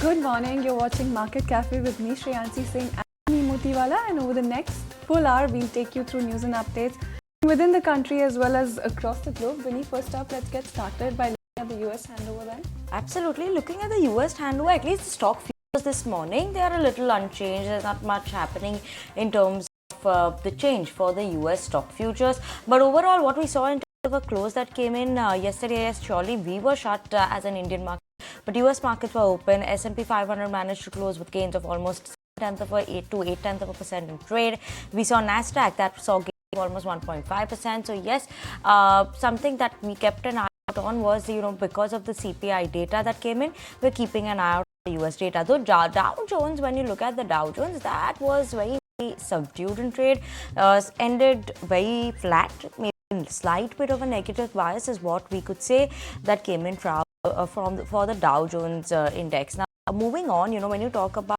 Good morning, you're watching Market Cafe with me, Shreyansi Singh and me, Motiwala, and over the next full hour, we'll take you through news and updates within the country as well as across the globe. Winnie, first up, let's get started by looking at the US handover then. Absolutely. Looking at the US handover, at least the stock futures this morning, they are a little unchanged. There's not much happening in terms of the change for the US stock futures. But overall, what we saw in terms of a close that came in yesterday, yes, surely we were shut as an Indian market. But US markets were open. S&P 500 managed to close with gains of almost 8% in trade. We saw NASDAQ that saw gains of almost 1.5%. So yes, something that we kept an eye out on was, because of the CPI data that came in, we're keeping an eye out on the US data. Though Dow Jones, when you look at the Dow Jones, that was very subdued in trade, ended very flat, maybe a slight bit of a negative bias is what we could say that came in for the Dow Jones index. Now, moving on, when you talk about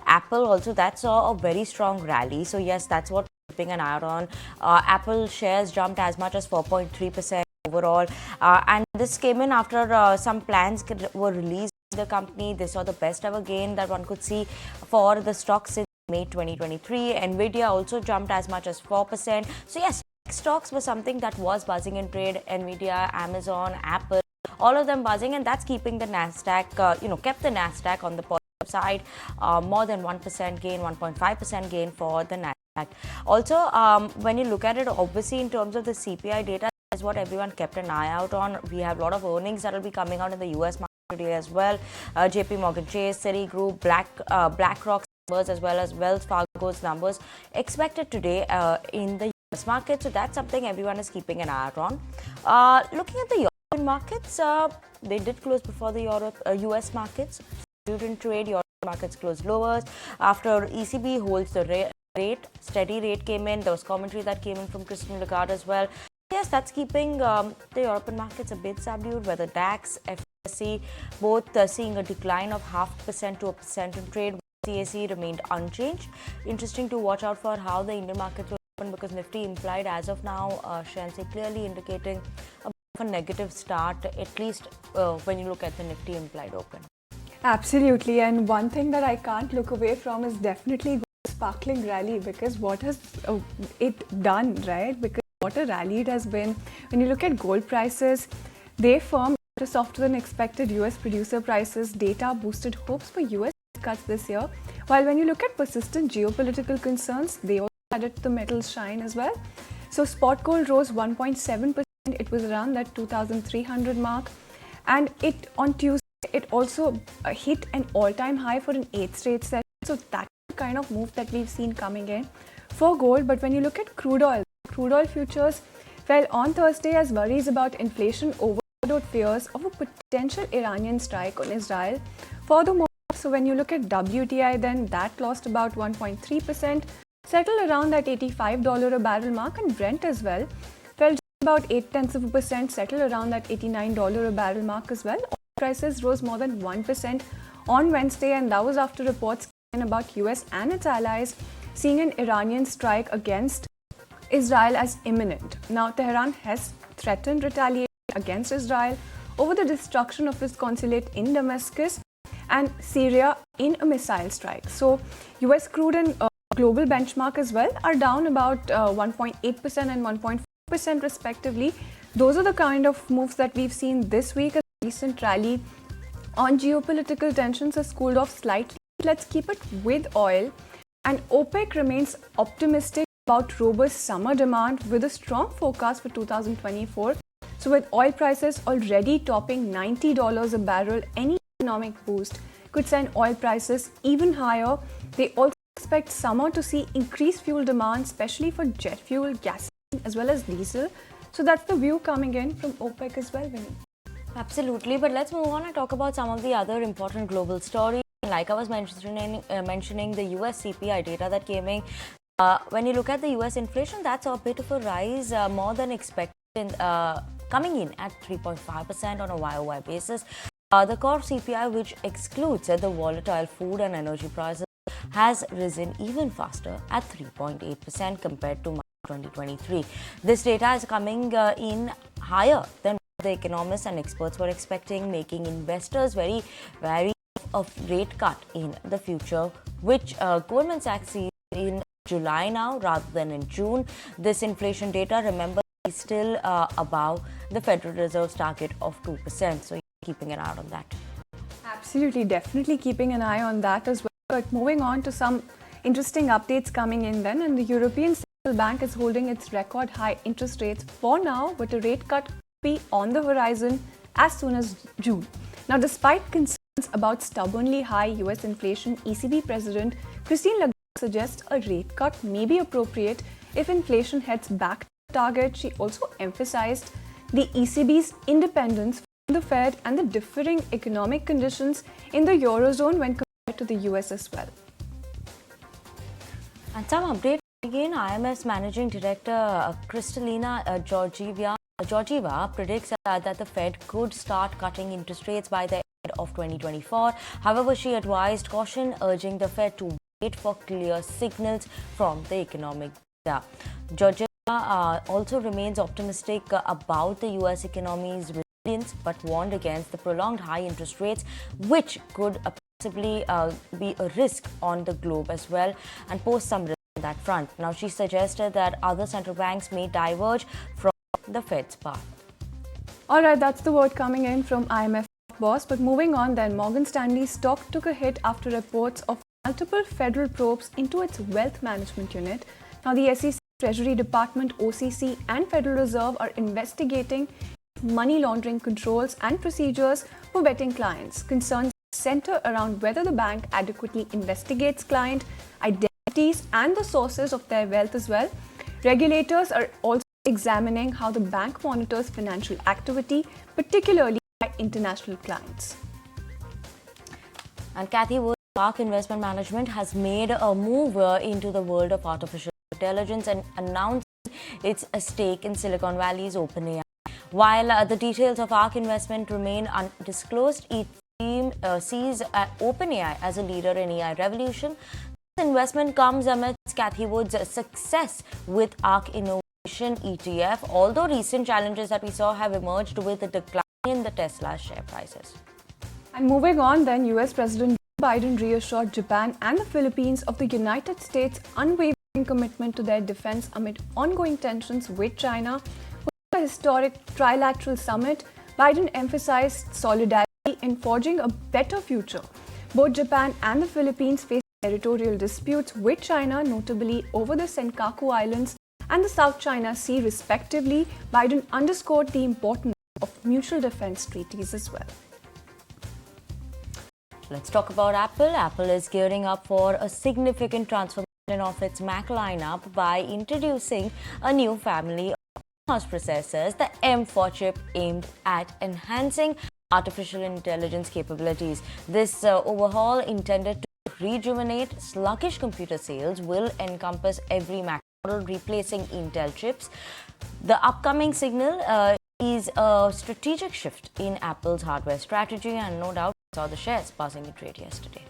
Apple also, that saw a very strong rally. So yes, that's what we're keeping an eye out on. Apple shares jumped as much as 4.3% overall, and this came in after some plans were released by the company. They saw the best ever gain that one could see for the stock since May 2023. Nvidia also jumped as much as 4%. So yes, stocks were something that was buzzing in trade. Nvidia, Amazon, Apple, all of them buzzing, and that's keeping the NASDAQ, kept the NASDAQ on the positive side. More than 1% gain, 1.5% gain for the NASDAQ. Also, when you look at it, obviously in terms of the CPI data, is what everyone kept an eye out on. We have a lot of earnings that will be coming out in the US market today as well. JP Morgan Chase, Citigroup, BlackRock's numbers as well as Wells Fargo's numbers expected today in the US market. So that's something everyone is keeping an eye out on. Looking at the European markets, they did close before the US markets. In trade, European markets closed lower after ECB holds the rate. Steady rate came in. There was commentary that came in from Christine Lagarde as well. Yes, that's keeping the European markets a bit subdued, where the DAX, FTSE both seeing a decline of 0.5% to 1% in trade. CAC remained unchanged. Interesting to watch out for how the Indian markets will open, because Nifty implied as of now, Shense clearly indicating a negative start, at least when you look at the Nifty implied open. Absolutely, and one thing that I can't look away from is definitely sparkling rally, because what has it done, right? Because what a rally it has been. When you look at gold prices, they firmed after softer than expected US producer prices. Data boosted hopes for US cuts this year. While when you look at persistent geopolitical concerns, they also added to the metal's shine as well. So spot gold rose 1.7%. It was around that 2,300 mark. And on Tuesday, it also hit an all-time high for an 8th straight session. So that's the kind of move that we've seen coming in for gold. But when you look at crude oil futures fell on Thursday as worries about inflation overshadowed fears of a potential Iranian strike on Israel. Furthermore, so when you look at WTI, then that lost about 1.3%, settled around that $85 a barrel mark, and Brent as well fell just about 0.8%, settled around that $89 a barrel mark as well. Oil prices rose more than 1% on Wednesday, and that was after reports came in about US and its allies seeing an Iranian strike against Israel as imminent. Now, Tehran has threatened retaliation against Israel over the destruction of its consulate in Damascus and Syria in a missile strike. So, US crude and global benchmark as well are down about 1.8% and 1.4% respectively. Those are the kind of moves that we've seen this week. A recent rally on geopolitical tensions has cooled off slightly. Let's keep it with oil. And OPEC remains optimistic about robust summer demand with a strong forecast for 2024. So with oil prices already topping $90 a barrel, any economic boost could send oil prices even higher. They also expect summer to see increased fuel demand, especially for jet fuel, gasoline as well as diesel. So that's the view coming in from OPEC as well, Vinny. Absolutely, but let's move on and talk about some of the other important global stories. Like I was mentioning the US CPI data that came in. When you look at the US inflation, that's a bit of a rise, more than expected, coming in at 3.5% on a YOY basis. The core CPI, which excludes the volatile food and energy prices, has risen even faster at 3.8% compared to March 2023. This data is coming in higher than the economists and experts were expecting, making investors very a rate cut in the future, which Goldman Sachs sees in July now rather than in June. This inflation data, remember, is still above the Federal Reserve's target of 2%. So, keeping an eye on that. Absolutely, definitely keeping an eye on that as well. But moving on to some interesting updates coming in then, and the European Central Bank is holding its record high interest rates for now, but a rate cut could be on the horizon as soon as June. Now, despite concerns about stubbornly high US inflation, ECB President Christine Lagarde suggests a rate cut may be appropriate if inflation heads back to target. She also emphasized the ECB's independence from the Fed and the differing economic conditions in the Eurozone when compared to the US as well. And some update again, IMF's Managing Director Kristalina Georgieva predicts that the Fed could start cutting interest rates by the end of 2024. However, she advised caution, urging the Fed to wait for clear signals from the economic data. Georgieva also remains optimistic about the US economy's resilience, but warned against the prolonged high interest rates, which could possibly be a risk on the globe as well and pose some risk on that front. Now, she suggested that other central banks may diverge from the Fed's path. All right, that's the word coming in from IMF boss. But moving on then, Morgan Stanley's stock took a hit after reports of multiple federal probes into its wealth management unit. Now, the SEC, Treasury Department, OCC and Federal Reserve are investigating money laundering controls and procedures for vetting clients. Concerns center around whether the bank adequately investigates client identities and the sources of their wealth as well. Regulators are also examining how the bank monitors financial activity, particularly by international clients. And Kathy Wood, ARK Investment Management, has made a move into the world of artificial intelligence and announced its stake in Silicon Valley's OpenAI. While the details of ARK Investment remain undisclosed, its team sees OpenAI as a leader in AI revolution. This investment comes amidst Kathy Wood's success with ARK Innovation ETF, although recent challenges that we saw have emerged with a decline in the Tesla share prices. And moving on then, US President Biden reassured Japan and the Philippines of the United States' unwavering commitment to their defense amid ongoing tensions with China. With a historic trilateral summit, Biden emphasized solidarity in forging a better future. Both Japan and the Philippines face territorial disputes with China, notably over the Senkaku Islands and the South China Sea, respectively. Biden underscored the importance of mutual defense treaties as well. Let's talk about Apple. Apple is gearing up for a significant transformation of its Mac lineup by introducing a new family of in-house processors, the M4 chip, aimed at enhancing artificial intelligence capabilities. This overhaul, intended to rejuvenate sluggish computer sales, will encompass every Mac model, replacing Intel chips. The upcoming signal is a strategic shift in Apple's hardware strategy, and no doubt saw the shares passing in trade yesterday.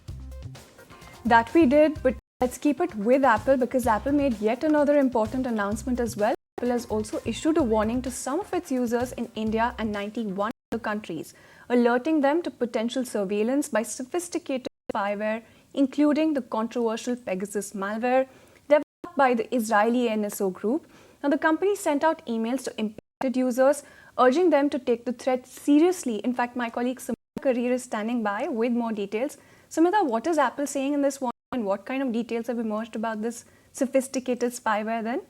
That we did, but let's keep it with Apple because Apple made yet another important announcement as well. Apple has also issued a warning to some of its users in India and 91 other countries, alerting them to potential surveillance by sophisticated spyware, including the controversial Pegasus malware developed by the Israeli NSO group. Now, the company sent out emails to impacted users, urging them to take the threat seriously. In fact, my colleague Samita Karir is standing by with more details. Samita, what is Apple saying in this one, and what kind of details have emerged about this sophisticated spyware then?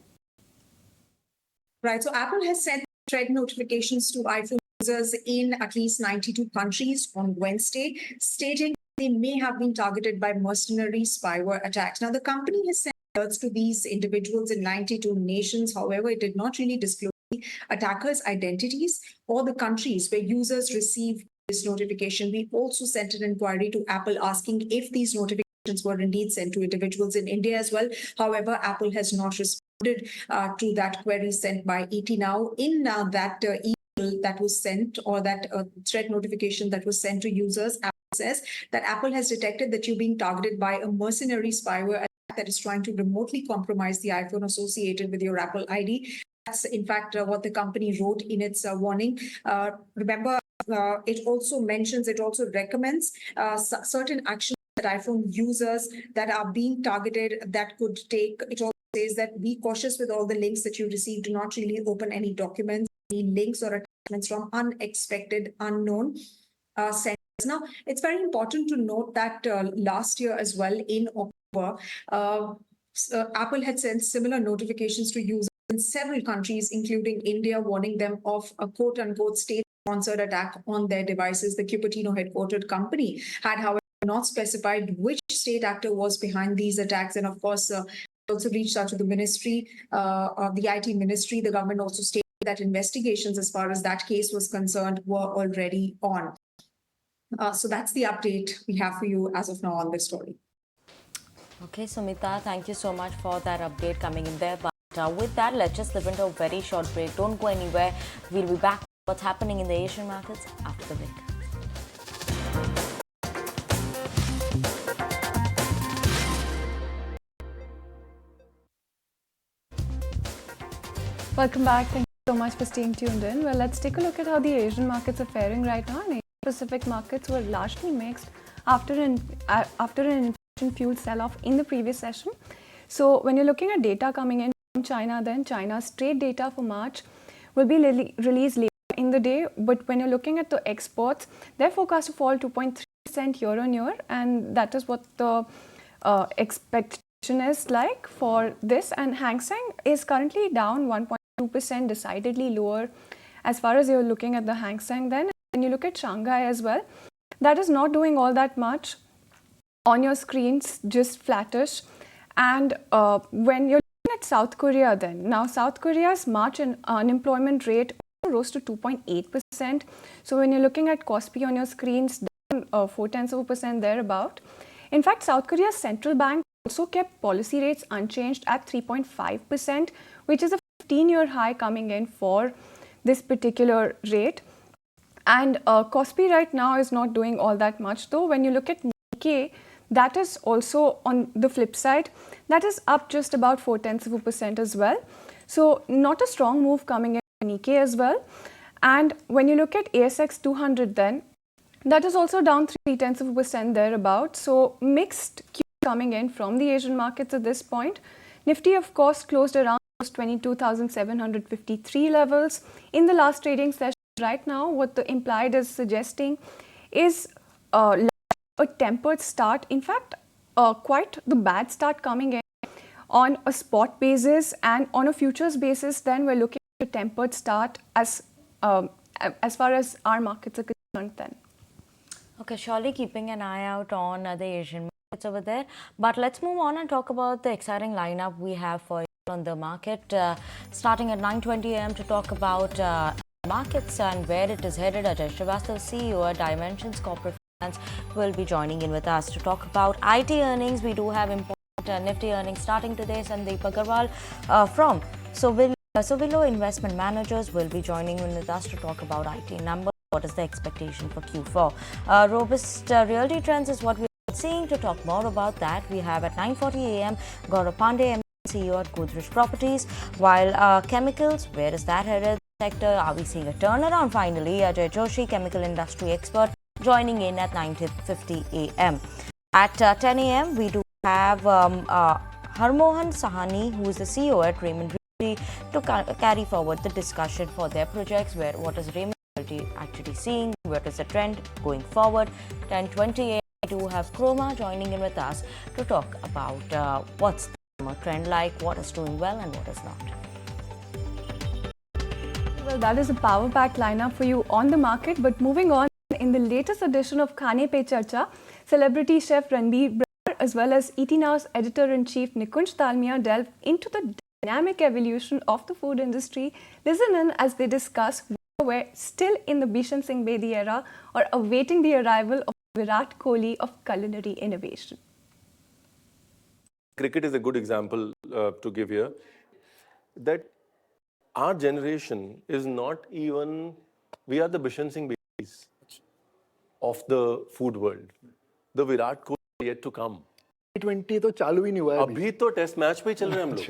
Right, so Apple has sent threat notifications to iPhone users in at least 92 countries on Wednesday, stating they may have been targeted by mercenary spyware attacks. Now, the company has sent alerts to these individuals in 92 nations. However, it did not really disclose the attackers' identities or the countries where users receive this notification. We also sent an inquiry to Apple asking if these notifications were indeed sent to individuals in India as well. However, Apple has not responded to that query sent by ET Now. In that email that was sent, or that threat notification that was sent to users, Apple says that Apple has detected that you're being targeted by a mercenary spyware that is trying to remotely compromise the iPhone associated with your Apple ID. That's in fact what the company wrote in its warning. Remember, it also mentions, it also recommends certain actions that iPhone users that are being targeted that could take. It also says that be cautious with all the links that you receive. Do not really open any documents, any links or attachments from unexpected, unknown senders. Now, it's very important to note that last year as well in October, Apple had sent similar notifications to users in several countries, including India, warning them of a quote-unquote state-sponsored attack on their devices. The Cupertino-headquartered company had, however, not specified which state actor was behind these attacks. And of course, also reached out to the ministry, the IT ministry. The government also stated that investigations as far as that case was concerned were already on. So that's the update we have for you as of now on this story. Okay, Sumita, thank you so much for that update coming in there. But with that, let's just slip into a very short break. Don't go anywhere. We'll be back with what's happening in the Asian markets after the break. Welcome back. Thank you so much for staying tuned in. Well, let's take a look at how the Asian markets are faring right now. And Pacific markets were largely mixed after an inflation-fueled sell-off in the previous session. So when you're looking at data coming in from China, then China's trade data for March will be released later in the day. But when you're looking at the exports, they're forecast to fall 2.3% year on year, and that is what the expectation is like for this. And Hang Seng is currently down 1.2%, decidedly lower as far as you're looking at the Hang Seng. Then when you look at Shanghai as well, that is not doing all that much on your screens, just flattish. And when you're looking at South Korea, then now South Korea's March unemployment rate rose to 2.8%. So when you're looking at KOSPI on your screens, down 0.4% thereabout. In fact, South Korea's central bank also kept policy rates unchanged at 3.5%, which is a 15-year high coming in for this particular rate. And KOSPI right now is not doing all that much, though. When you look at Nikkei, that is also on the flip side, that is up just about 0.4% as well. So not a strong move coming in for Nikkei as well. And when you look at ASX 200 then, that is also down 0.3% thereabout. So mixed Q coming in from the Asian markets at this point. Nifty, of course, closed around 22,753 levels in the last trading session. Right now, what the implied is suggesting is a tempered start. In fact, quite the bad start coming in on a spot basis, and on a futures basis, then we're looking at a tempered start as far as our markets are concerned then. Okay, surely keeping an eye out on the Asian markets over there. But let's move on and talk about the exciting lineup we have for you on the market. Starting at 9:20 a.m. to talk about markets and where it is headed. Ajay Srivastava, CEO at Dimensions Corporate Finance, will be joining in with us to talk about IT earnings. We do have important Nifty earnings starting today. Sandeep Agarwal from Sovilo Investment Managers will be joining in with us to talk about IT numbers. What is the expectation for Q4? Robust realty trends is what we are seeing. To talk more about that, we have at 9:40 a.m. Gaurav Pandey, CEO at Godrej Properties. While chemicals, where is that headed? Sector, are we seeing a turnaround finally? Ajay Joshi, chemical industry expert, joining in at 9:50 a.m. At 10 a.m. we do have Harmohan Sahani, who is the CEO at Raymond Realty, to carry forward the discussion for their projects. What is Raymond Realty actually seeing? What is the trend going forward? 10:20 a.m. we do have Chroma joining in with us to talk about what's the trend like, what is doing well and what is not. Well, that is a power-packed lineup for you on the market. But moving on, in the latest edition of Khane Pe Charcha, celebrity chef Ranbir Brar as well as ET Now's editor-in-chief Nikunj Dalmia delve into the dynamic evolution of the food industry. Listen in as they discuss whether we're still in the Bishan Singh Bedi era or awaiting the arrival of Virat Kohli of culinary innovation. Cricket is a good example to give here. That our generation is not even, we are the Bishan Singh Bedis of the food world. The Virat Kohli is yet to come. T20 तो चालू ही नहीं हुआ है अभी तो test match पे ही चल रहे हैं हम लोग,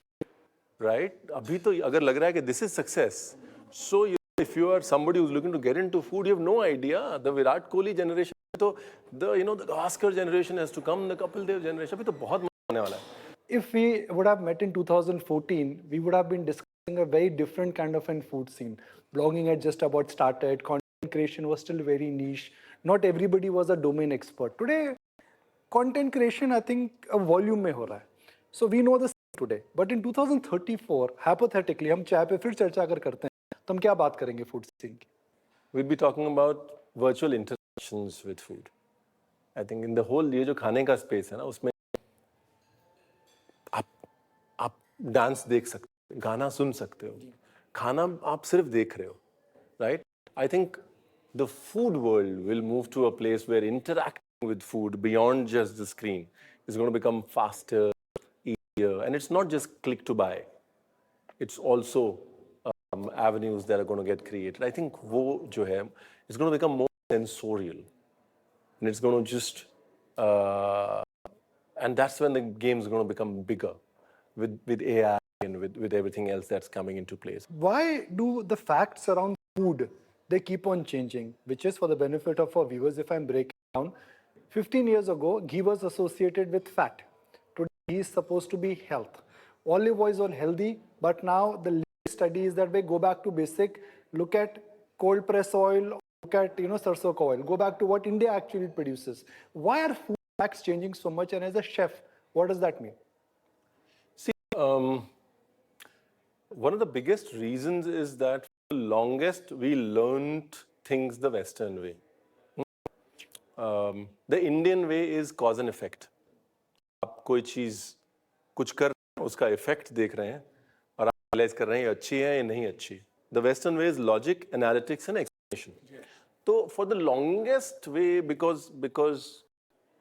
right? अभी तो अगर लग रहा है कि this is success, so you if you are somebody who's looking to get into food, you have no idea. The Virat Kohli generation, the Oscar generation has to come, the Kapil Dev generation, अभी तो बहुत मजा आने वाला है. If we would have met in 2014, we would have been discussing a very different kind of an food scene. Blogging had just about started, content creation was still very niche. Not everybody was a domain expert. Today, content creation, I think, a volume में हो रहा है. So we know the scene today. But in 2034, hypothetically, हम चाय पे फिर चर्चा अगर करते हैं, तो हम क्या बात करेंगे food scene की? We'd be talking about virtual interactions with food. I think in the whole ये जो खाने का space है ना, उसमें आप डांस देख सकते हो, गाना सुन सकते हो, खाना आप सिर्फ देख रहे हो, right? I think the food world will move to a place where interacting with food beyond just the screen is going to become faster, easier, and it's not just click to buy. It's also avenues that are going to get created. I think वो जो है, it's going to become more sensorial, and it's going to just, and that's when the game is going to become bigger. With AI and with everything else that's coming into place. Why do the facts around food, they keep on changing, which is for the benefit of our viewers, if I'm breaking down. 15 years ago, ghee was associated with fat. Today, ghee is supposed to be health. Olive oil is all healthy, but now the latest study is that we go back to basic, look at cold press oil, look at sarson ka oil, go back to what India actually produces. Why are food facts changing so much? And as a chef, what does that mean? One of the biggest reasons is that for the longest we learned things the Western way. The Indian way is cause and effect. आप कोई चीज़ कुछ कर रहे हैं, उसका effect देख रहे हैं और आप realize कर रहे हैं ये अच्छी है या नहीं अच्छी. The Western way is logic, analytics, and explanation. So for the longest way, because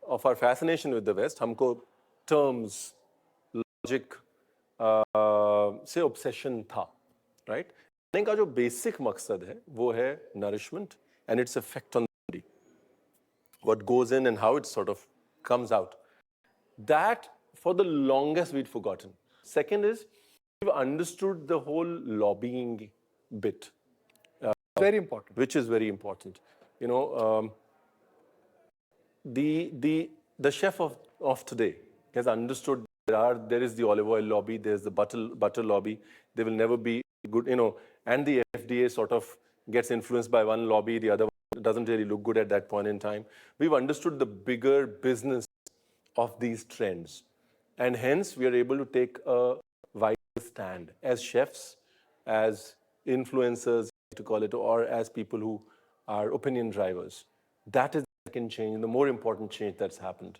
of our fascination with the West, हमको terms, logic से obsession था, right? खाने का जो basic मकसद है, वो है nourishment and its effect on the body. What goes in and how it sort of comes out. That, for the longest, we'd forgotten. Second is, we've understood the whole lobbying bit. Very important. Which is very important. The chef of today has understood there is the olive oil lobby, there's the butter lobby. They will never be good, and the FDA sort of gets influenced by one lobby, the other one doesn't really look good at that point in time. We've understood the bigger business of these trends, and hence we are able to take a vital stand as chefs, as influencers, to call it, or as people who are opinion drivers. That is the second change, the more important change that's happened.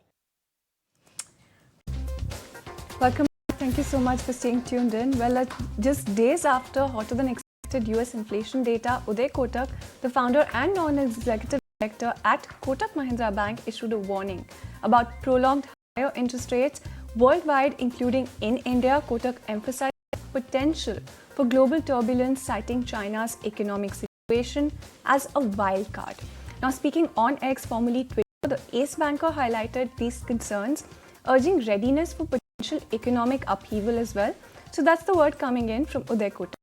Welcome. Thank you so much for staying tuned in. Well, just days after hotter than expected US inflation data, Uday Kotak, the founder and non-executive director at Kotak Mahindra Bank, issued a warning about prolonged higher interest rates worldwide, including in India. Kotak emphasized potential for global turbulence, citing China's economic situation as a wild card. Now, speaking on X, formerly Twitter, the ace banker highlighted these concerns, urging readiness for potential economic upheaval as well. So that's the word coming in from Uday Kotak.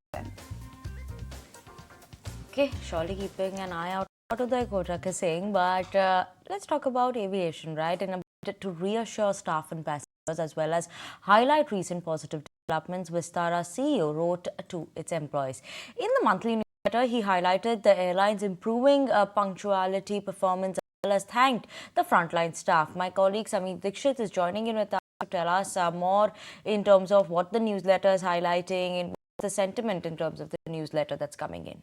Okay, surely keeping an eye out what Uday Kotak is saying, but let's talk about aviation, right? In a bid to reassure staff and passengers as well as highlight recent positive developments, Vistara CEO wrote to its employees. In the monthly newsletter, he highlighted the airline's improving punctuality performance as well as thanked the frontline staff. My colleague Samit Dikshit is joining in with us to tell us more in terms of what the newsletter is highlighting and what's the sentiment in terms of the newsletter that's coming in.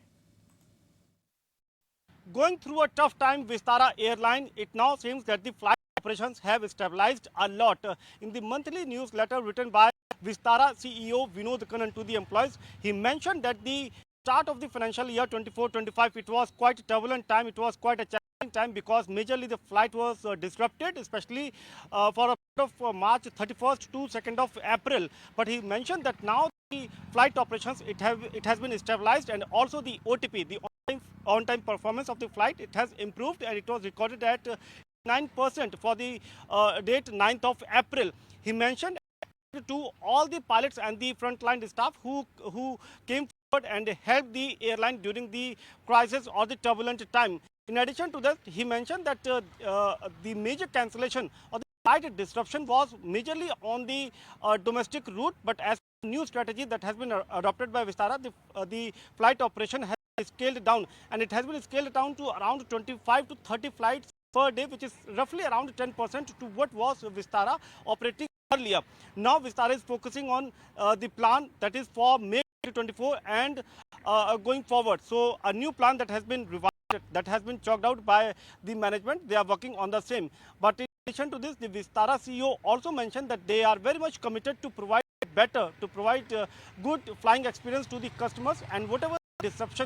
Going through a tough time, Vistara Airline, it now seems that the flight operations have stabilized a lot. In the monthly newsletter written by Vistara CEO Vinod Kannan to the employees, he mentioned that the start of the financial year 24-25, it was quite a turbulent time, it was quite a challenging time because majorly the flight was disrupted, especially for a period of March 31st to 2nd of April. But he mentioned that now the flight operations, it has been stabilized, and also the OTP, the on-time performance of the flight, it has improved, and it was recorded at 9% for the date 9th of April. He mentioned to all the pilots and the frontline staff who came and help the airline during the crisis or the turbulent time. In addition to that, he mentioned that the major cancellation or the flight disruption was majorly on the domestic route, but as a new strategy that has been adopted by Vistara, the flight operation has scaled down, and it has been scaled down to around 25 to 30 flights per day, which is roughly around 10% to what was Vistara operating earlier. Now Vistara is focusing on the plan that is for May 2024 and going forward. So a new plan that has been revised, that has been chalked out by the management. They are working on the same. But in addition to this, the Vistara CEO also mentioned that they are very much committed to provide good flying experience to the customers, and whatever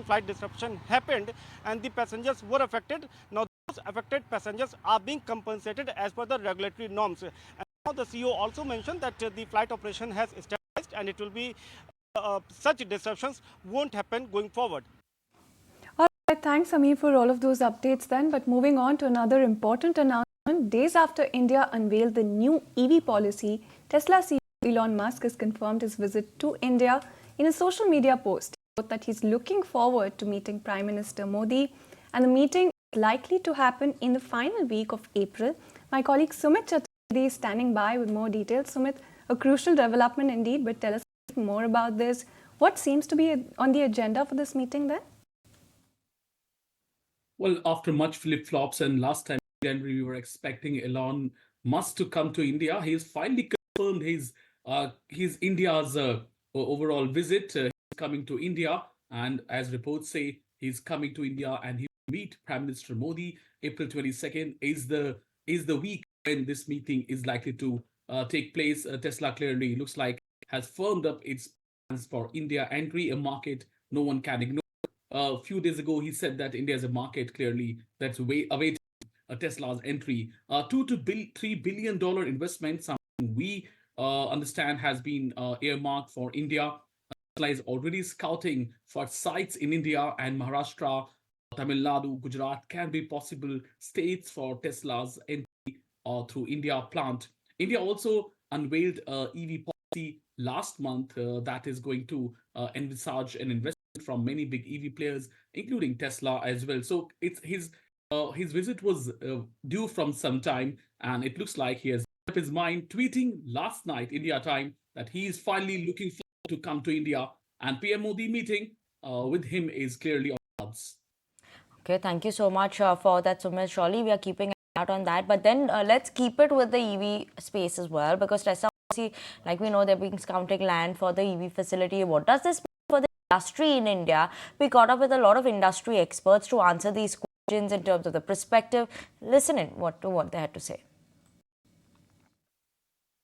flight disruption happened and the passengers were affected, now those affected passengers are being compensated as per the regulatory norms. And now the CEO also mentioned that the flight operation has stabilized and it will be such disruptions won't happen going forward. All right, thanks, Amir, for all of those updates then. But moving on to another important announcement. Days after India unveiled the new EV policy, Tesla CEO Elon Musk has confirmed his visit to India. In a social media post, he wrote that he's looking forward to meeting Prime Minister Modi, and the meeting is likely to happen in the final week of April. My colleague Sumit Chaturvedi is standing by with more details. Sumit, a crucial development indeed, but tell us more about this. What seems to be on the agenda for this meeting then? Well, after much flip-flops, and last time in January we were expecting Elon Musk to come to India, he has finally confirmed his India's overall visit. He's coming to India, and as reports say, he's coming to India and he will meet Prime Minister Modi. April 22nd is the week when this meeting is likely to take place. Tesla clearly looks like has firmed up its plans for India entry, a market no one can ignore. A few days ago, he said that India is a market clearly that's awaiting Tesla's entry. $2 to $3 billion investment, something we understand has been earmarked for India. Tesla is already scouting for sites in India, and Maharashtra, Tamil Nadu, Gujarat can be possible states for Tesla's entry through India plant. India also unveiled EV policy last month that is going to envisage an investment from many big EV players, including Tesla as well. So it's his visit was due from some time, and it looks like he has made up his mind, tweeting last night India time that he is finally looking forward to come to India, and PM Modi meeting with him is clearly on the cards. Okay, thank you so much for that, Sumit. Surely we are keeping an eye out on that. But then let's keep it with the EV space as well, because Tesla, like we know, they're being scouting land for the EV facility. What does this mean for the industry in India? We caught up with a lot of industry experts to answer these questions in terms of the perspective. Listen in what they had to say.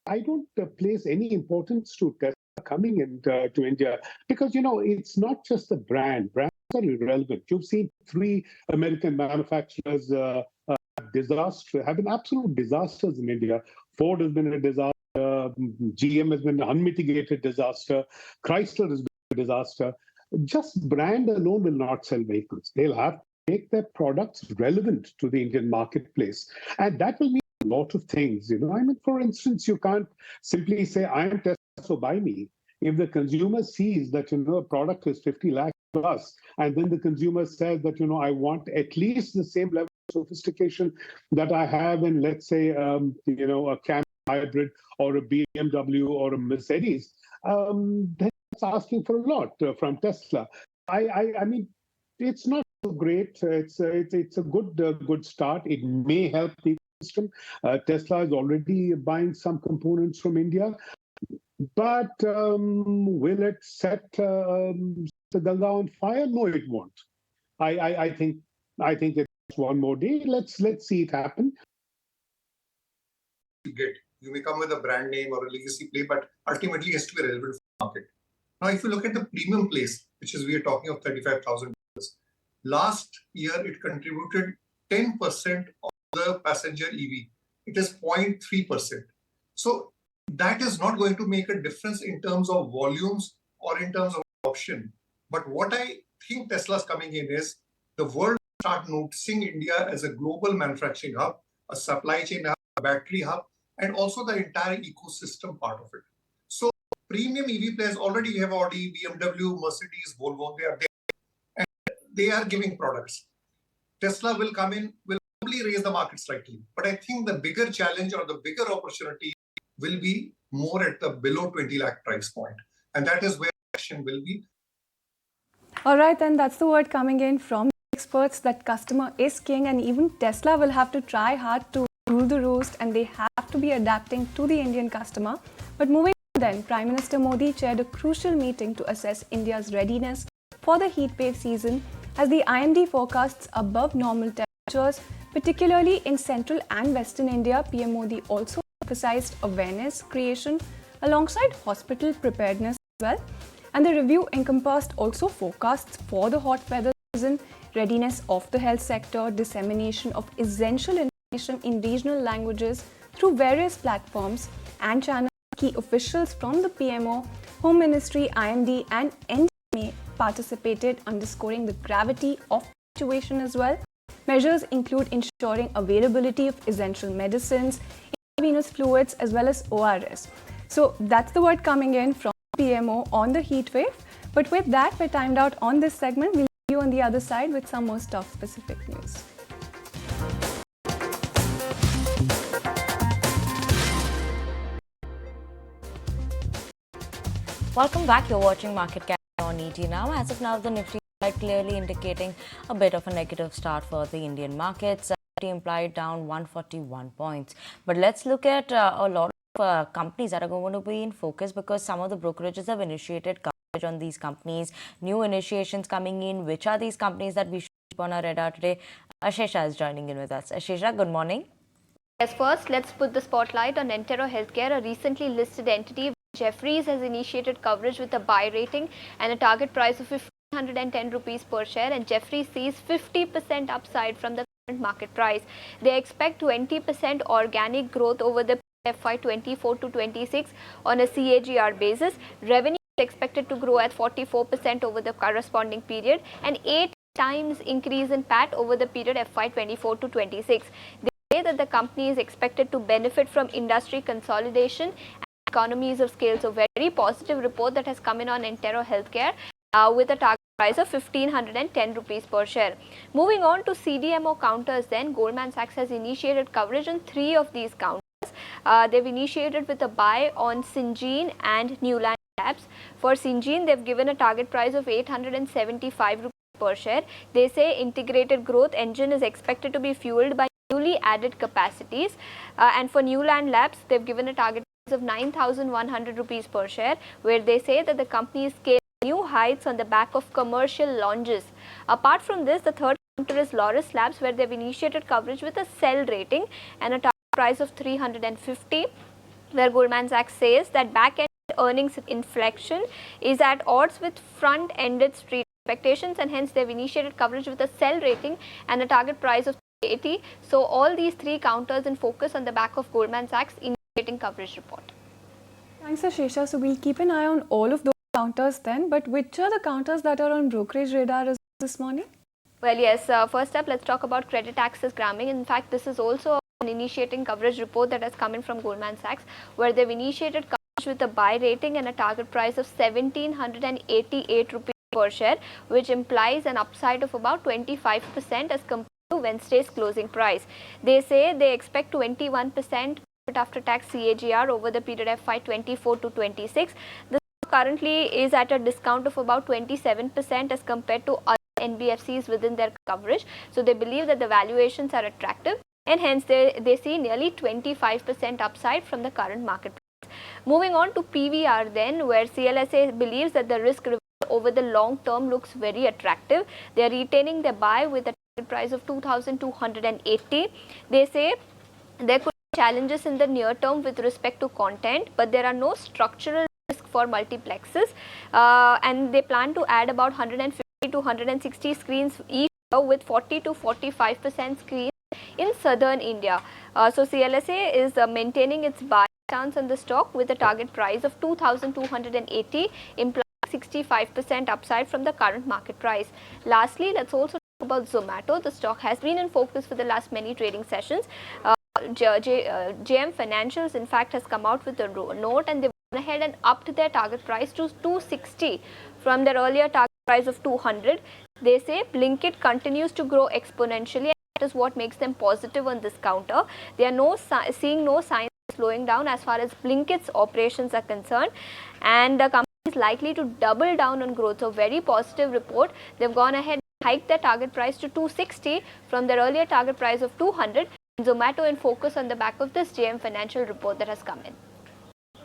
I don't place any importance to Tesla coming into to India because, it's not just the brand. Brands are irrelevant. You've seen 3 American manufacturers have been absolute disasters in India. Ford has been a disaster. GM has been an unmitigated disaster. Chrysler has been a disaster. Just brand alone will not sell vehicles. They'll have to make their products relevant to the Indian marketplace. And that will mean a lot of things. For instance, you can't simply say, I am Tesla, so buy me. If the consumer sees that, a product is 50 lakh plus, and then the consumer says that, I want at least the same level of sophistication that I have in, let's say, a Camry hybrid or a BMW or a Mercedes, then it's asking for a lot from Tesla. I mean, it's not so great. It's a good start. It may help the ecosystem. Tesla is already buying some components from India, but will it set the Ganga on fire? No, it won't. I think it's one more day. Let's see it happen. You may come with a brand name or a legacy play, but ultimately it has to be relevant for the market. Now, if you look at the premium place, which is we are talking of $35,000, last year it contributed 10% of the passenger EV. It is 0.3%. So that is not going to make a difference in terms of volumes or in terms of adoption. But what I think Tesla's coming in is the world will start noticing India as a global manufacturing hub, a supply chain hub, a battery hub, and also the entire ecosystem part of it. So premium EV players, already we have Audi, BMW, Mercedes, Volvo, they are there. And they are giving products. Tesla will come in, will probably raise the market slightly. But I think the bigger challenge or the bigger opportunity will be more at the below 20 lakh price point. And that is where action will be. All right, then that's the word coming in from experts that customer is king, and even Tesla will have to try hard to rule the roost, and they have to be adapting to the Indian customer. But moving on then, Prime Minister Modi chaired a crucial meeting to assess India's readiness for the heatwave season as the IMD forecasts above normal temperatures, particularly in central and western India. PM Modi also emphasized awareness creation alongside hospital preparedness as well. And the review encompassed also forecasts for the hot weather season, readiness of the health sector, dissemination of essential information in regional languages through various platforms and channels. Key officials from the PMO, Home Ministry, IMD and NDMA participated, underscoring the gravity of the situation as well. Measures include ensuring availability of essential medicines, intravenous fluids as well as ORS. So that's the word coming in from PMO on the heat wave. But with that, we're timed out on this segment. We'll see you on the other side with some more stock-specific news. Welcome back. You're watching Market on ET now. As of now, the Nifty clearly indicating a bit of a negative start for the Indian markets. Implied down 141 points. But let's look at a lot of companies that are going to be in focus, because some of the brokerages have initiated coverage on these companies. New initiations coming in. Which are these companies that we should keep on our radar today? Ashesha is joining in with us. Ashesha, good morning. Yes, first let's put the spotlight on Entero Healthcare, a recently listed entity. Jefferies has initiated coverage with a buy rating and a target price of 110 rupees per share, and Jefferies sees 50% upside from the current market price. They expect 20% organic growth over the FY 24 to 26 on a CAGR basis. Revenue is expected to grow at 44% over the corresponding period and 8 times increase in PAT over the period FY 24 to 26. They say that the company is expected to benefit from industry consolidation and economies of scale. So very positive report that has come in on Entero Healthcare with a target price of 1510 rupees per share. Moving on to CDMO counters then, Goldman Sachs has initiated coverage on 3 of these counters. They've initiated with a buy on Syngene and Newland Labs. For Syngene, they've given a target price of 875 rupees per share. They say integrated growth engine is expected to be fueled by newly added capacities. And for Newland Labs, they've given a target price of 9,100 rupees per share, where they say that the company is scaling new heights on the back of commercial launches. Apart from this, the third counter is Laurus Labs, where they've initiated coverage with a sell rating and a target price of 350, where Goldman Sachs says that back-end earnings inflection is at odds with front-ended street expectations, and hence they've initiated coverage with a sell rating and a target price of 80. So all these 3 counters in focus on the back of Goldman Sachs initiating coverage report. Thanks, Ashesha. So we'll keep an eye on all of those counters then. But which are the counters that are on brokerage radar this morning? Well, yes. First up, let's talk about Credit Access Gramming. In fact, this is also an initiating coverage report that has come in from Goldman Sachs, where they've initiated coverage with a buy rating and a target price of 1,788 rupees per share, which implies an upside of about 25% as compared to Wednesday's closing price. They say they expect 21% profit after tax CAGR over the period FY 24 to 26. This currently is at a discount of about 27% as compared to other NBFCs within their coverage. So they believe that the valuations are attractive, and hence they see nearly 25% upside from the current market price. Moving on to PVR then, where CLSA believes that the risk over the long term looks very attractive. They are retaining their buy with a target price of 2,280. They say there could be challenges in the near term with respect to content, but there are no structural risk for multiplexes, and they plan to add about 150 to 160 screens each year, with 40 to 45% screens in southern India. So CLSA is maintaining its buy stance on the stock with a target price of 2,280, implying 65% upside from the current market price. Lastly, let's also talk about Zomato. The stock has been in focus for the last many trading sessions. JM Financials in fact has come out with a note, and they ahead and upped their target price to 260 from their earlier target price of 200. They say Blinkit continues to grow exponentially, and that is what makes them positive on this counter. They are seeing no signs of slowing down as far as Blinkit's operations are concerned, and the company is likely to double down on growth. So very positive report. They've gone ahead and hiked their target price to 260 from their earlier target price of 200. Zomato in focus on the back of this JM Financial report that has come in.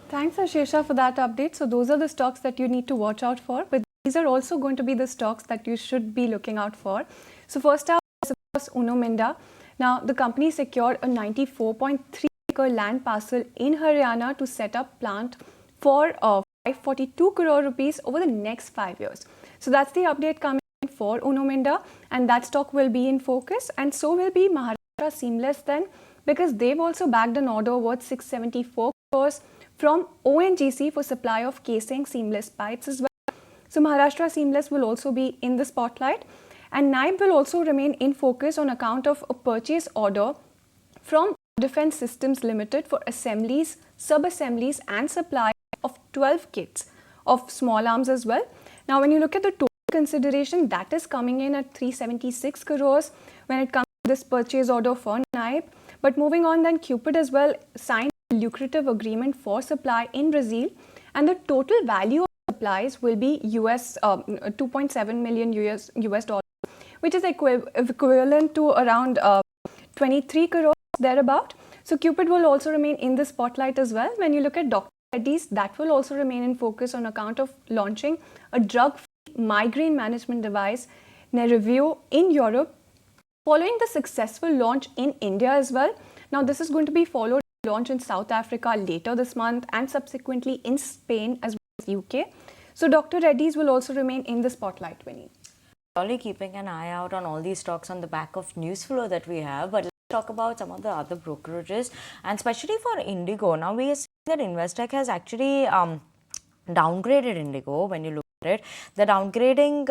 Thanks, Ashesha, for that update. So those are the stocks that you need to watch out for, but these are also going to be the stocks that you should be looking out for. So first up is, of course, Uno Minda. Now, the company secured a 94.3-acre land parcel in Haryana to set up plant for 542 crore rupees over the next 5 years. So that's the update coming for Uno Minda, and that stock will be in focus, and so will be Maharashtra Seamless then, because they've also bagged an order worth 674 crores from ONGC for supply of casing seamless pipes as well. So Maharashtra Seamless will also be in the spotlight, and NIBE will also remain in focus on account of a purchase order from Defence Systems Limited for assemblies, sub-assemblies and supply of 12 kits of small arms as well. Now when you look at the total consideration, that is coming in at 376 crores when it comes to this purchase order for NIBE. But moving on then, Cupid as well signed a lucrative agreement for supply in Brazil, and the total value of supplies will be $2.7 million US dollars, which is equivalent to around 23 crores thereabout. So Cupid will also remain in the spotlight as well. When you look at Dr. Reddy's, that will also remain in focus on account of launching a drug-free migraine management device, Nerevio, in Europe, following the successful launch in India as well. Now this is going to be followed by launch in South Africa later this month, and subsequently in Spain as well as UK. So Dr. Reddy's will also remain in the spotlight, Winnie. Probably keeping an eye out on all these stocks on the back of news flow that we have, but let's talk about some of the other brokerages, and especially for Indigo. Now we are seeing that Investec has actually downgraded Indigo. When you look at it, they're downgrading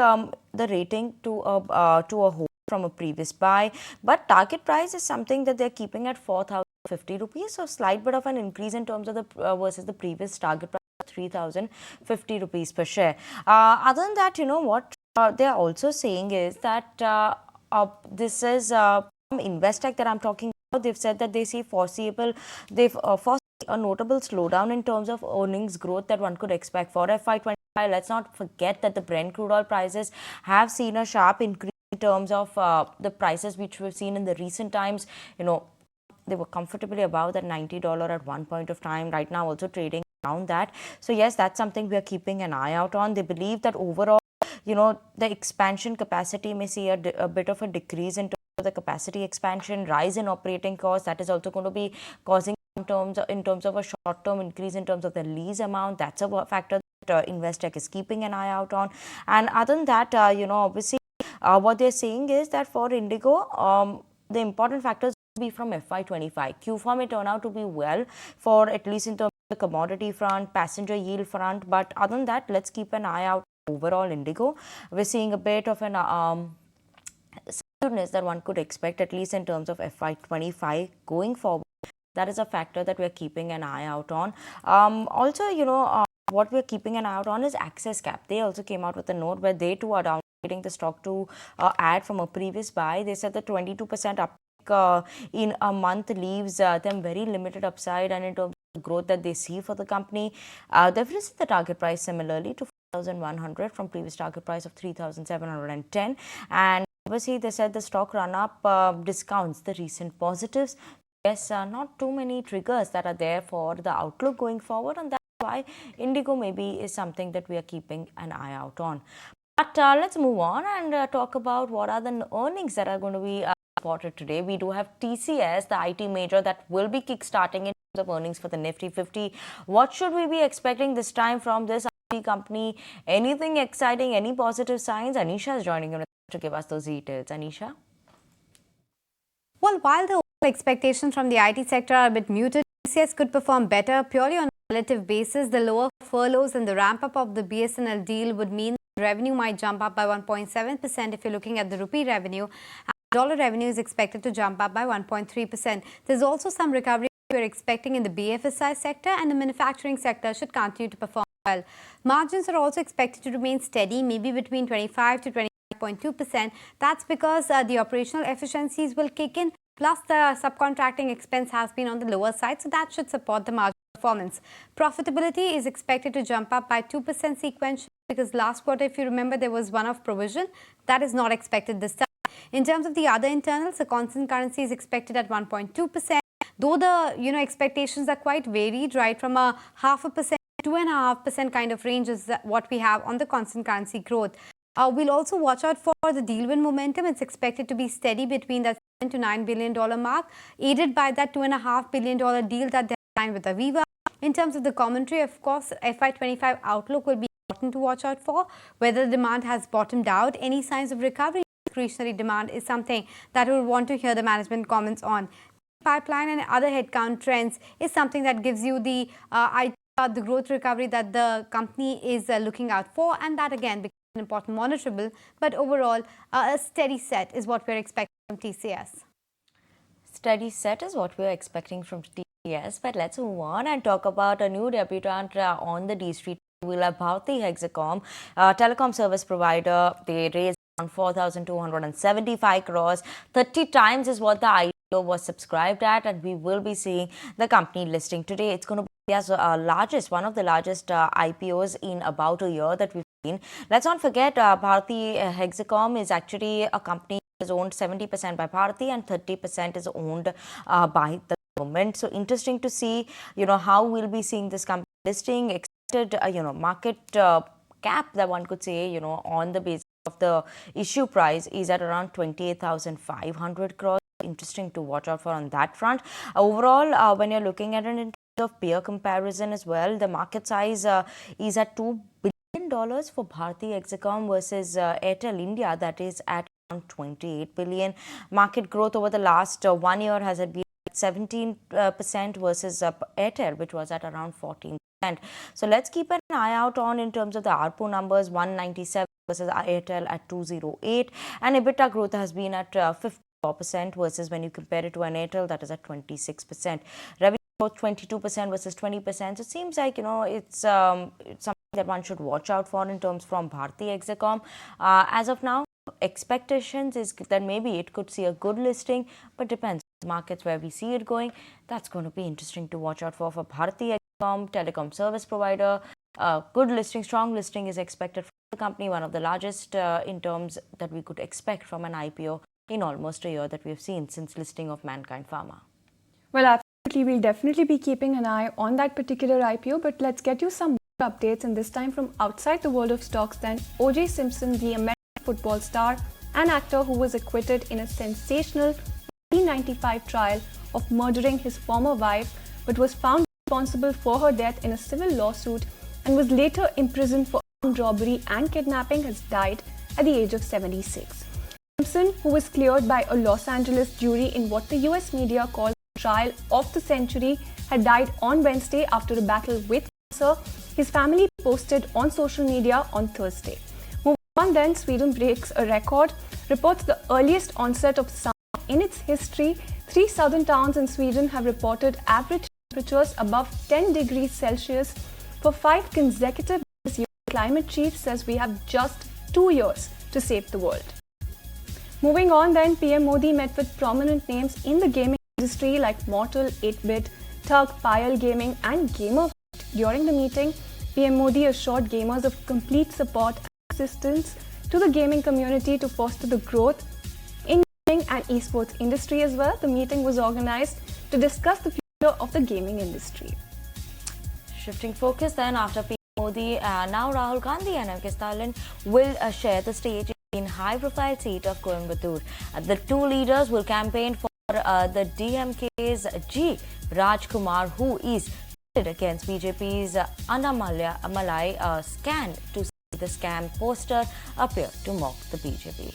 the rating to a hold from a previous buy, but target price is something that they're keeping at 4,050 rupees, so slight bit of an increase in terms of the versus the previous target price of 3,050 rupees per share. Other than that, you know what they're also saying is that this is Investec that I'm talking about. They've said that they see foreseeable a notable slowdown in terms of earnings growth that one could expect for FY25. Let's not forget that the Brent crude oil prices have seen a sharp increase in terms of the prices which we've seen in the recent times. You know, they were comfortably above that $90 at one point of time. Right now also trading around that. So yes, that's something we are keeping an eye out on. They believe that overall, you know, the expansion capacity may see a bit of a decrease in terms of the capacity expansion, rise in operating costs. That is also going to be causing in terms of a short-term increase in terms of the lease amount. That's a factor that Investec is keeping an eye out on. And other than that, you know, obviously what they're saying is that for Indigo, the important factors will be from FY25. Q4 may turn out to be well for at least in terms of the commodity front, passenger yield front. But other than that, let's keep an eye out overall Indigo. We're seeing a bit of an subduedness that one could expect, at least in terms of FY25 going forward. That is a factor that we're keeping an eye out on. Also, you know, what we're keeping an eye out on is Access Cap. They also came out with a note where they too are downgrading the stock to add from a previous buy. They said the 22% up in a month leaves them very limited upside, and in terms of growth that they see for the company, they've raised the target price similarly to 4,100 from previous target price of 3,710. And obviously, they said the stock run up discounts the recent positives. Yes, not too many triggers that are there for the outlook going forward, and that's why Indigo maybe is something that we are keeping an eye out on. But let's move on and talk about what are the earnings that are going to be reported today. We do have TCS, the IT major, that will be kickstarting in terms of earnings for the Nifty 50. What should we be expecting this time from this IT company? Anything exciting, any positive signs? Anisha is joining in to give us those details. Anisha? Well, while the expectations from the IT sector are a bit muted, TCS could perform better purely on a relative basis. The lower furloughs and the ramp up of the BSNL deal would mean revenue might jump up by 1.7% if you're looking at the rupee revenue. And dollar revenue is expected to jump up by 1.3%. There's also some recovery we're expecting in the BFSI sector, and the manufacturing sector should continue to perform well. Margins are also expected to remain steady, maybe between 25 to 25.2%. That's because the operational efficiencies will kick in, plus the subcontracting expense has been on the lower side, so that should support the margin performance. Profitability is expected to jump up by 2% sequentially, because last quarter, if you remember, there was one-off provision. That is not expected this time. In terms of the other internals, the constant currency is expected at 1.2%. Though the expectations are quite varied, right from a 0.5% to 2.5% kind of range is what we have on the constant currency growth. We'll also watch out for the deal win momentum. It's expected to be steady between that $7 to $9 billion mark, aided by that $2.5 billion deal that they signed with Aviva. In terms of the commentary, of course, FY25 outlook will be important to watch out for. Whether demand has bottomed out, any signs of recovery in discretionary demand is something that we'll want to hear the management comments on. Pipeline and other headcount trends is something that gives you the idea about the growth recovery that the company is looking out for, and that again becomes an important monitorable. But overall, a steady set is what we're expecting from TCS. Steady set is what we're expecting from TCS, but let's move on and talk about a new debutant on the D Street. We'll have Bharti Hexacom, telecom service provider. They raised around 4,275 crores. 30 times is what the IPO was subscribed at, and we will be seeing the company listing today. It's going to be India's one of the largest IPOs in about a year that we've seen. Let's not forget, Bharti Hexacom is actually a company that is owned 70% by Bharti and 30% is owned by the government. So interesting to see, how we'll be seeing this company listing. Expected, market cap that one could say, on the basis of the issue price is at around 28,500 crores. Interesting to watch out for on that front. Overall, when you're looking at it in terms of peer comparison as well, the market size is at $2 billion for Bharti Hexacom versus Airtel India, that is at around 28 billion. Market growth over the last 1 year has been 17% versus Airtel, which was at around 14%. So let's keep an eye out on in terms of the ARPU numbers, 197 versus Airtel at 208, and EBITDA growth has been at 54% versus when you compare it to an Airtel, that is at 26%. Revenue growth 22% versus 20%. So it seems like it's something that one should watch out for in terms from Bharti Hexacom. As of now, expectations is that maybe it could see a good listing, but depends on markets where we see it going. That's going to be interesting to watch out for Bharti Hexacom, telecom service provider. Good listing, strong listing is expected from the company, one of the largest in terms that we could expect from an IPO in almost a year that we have seen since listing of Mankind Pharma. Well, absolutely. We'll definitely be keeping an eye on that particular IPO, but let's get you some more updates, and this time from outside the world of stocks. Then O.J. Simpson, the American football star and actor who was acquitted in a sensational 1995 trial of murdering his former wife, but was found responsible for her death in a civil lawsuit and was later imprisoned for armed robbery and kidnapping, has died at the age of 76. Simpson, who was cleared by a Los Angeles jury in what the US media called the trial of the century, had died on Wednesday after a battle with cancer. His family posted on social media on Thursday. Moving on then, Sweden breaks a record, reports the earliest onset of summer in its history. 3 southern towns in Sweden have reported average temperatures above 10 degrees Celsius for 5 consecutive days. The climate chief says we have just 2 years to save the world. Moving on then, PM Modi met with prominent names in the gaming industry like Mortal, 8-Bit, Tug, Payal Gaming and Gamer. During the meeting, PM Modi assured gamers of complete support and assistance to the gaming community to foster the growth in gaming and esports industry as well. The meeting was organized to discuss the future of the gaming industry. Shifting focus then, after PM Modi, now Rahul Gandhi and Stalin will share the stage in high-profile seat of Coimbatore. The two leaders will campaign for the DMK's G. Rajkumar, who is pitted against BJP's Annamalai scan to see the scam poster appear to mock the BJP.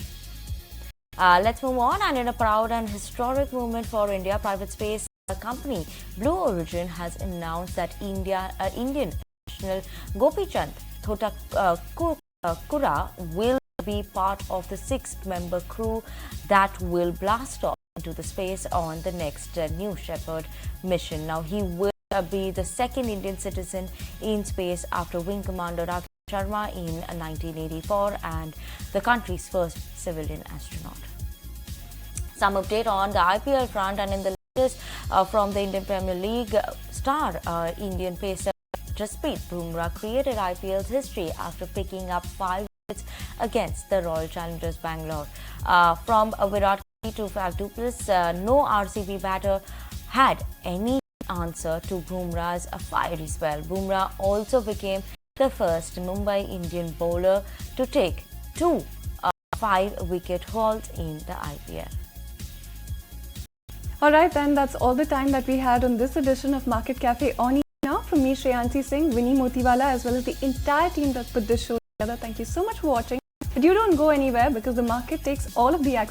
Let's move on, and in a proud and historic moment for India, private space company Blue Origin has announced that Indian national Gopi Chand Thotakura will be part of the 6-member crew that will blast off into the space on the next New Shepard mission. Now, he will be the second Indian citizen in space after Wing Commander Rakesh Sharma in 1984 and the country's first civilian astronaut. Some update on the IPL front, and in the latest from the Indian Premier League, star Indian pacer Jasprit Bumrah created IPL's history after picking up 5 wickets against the Royal Challengers Bangalore. From Virat Kohli to Faf du Plessis, no RCB batter had any answer to Bumrah's fiery spell. Bumrah also became the first Mumbai Indian bowler to take 2 5-wicket hauls in the IPL. Alright then, that's all the time that we had on this edition of Market Cafe on now. From me, Shreyansi Singh, Winnie Motiwala, as well as the entire team that put this show together. Thank you so much for watching. But you don't go anywhere because the market takes all of the action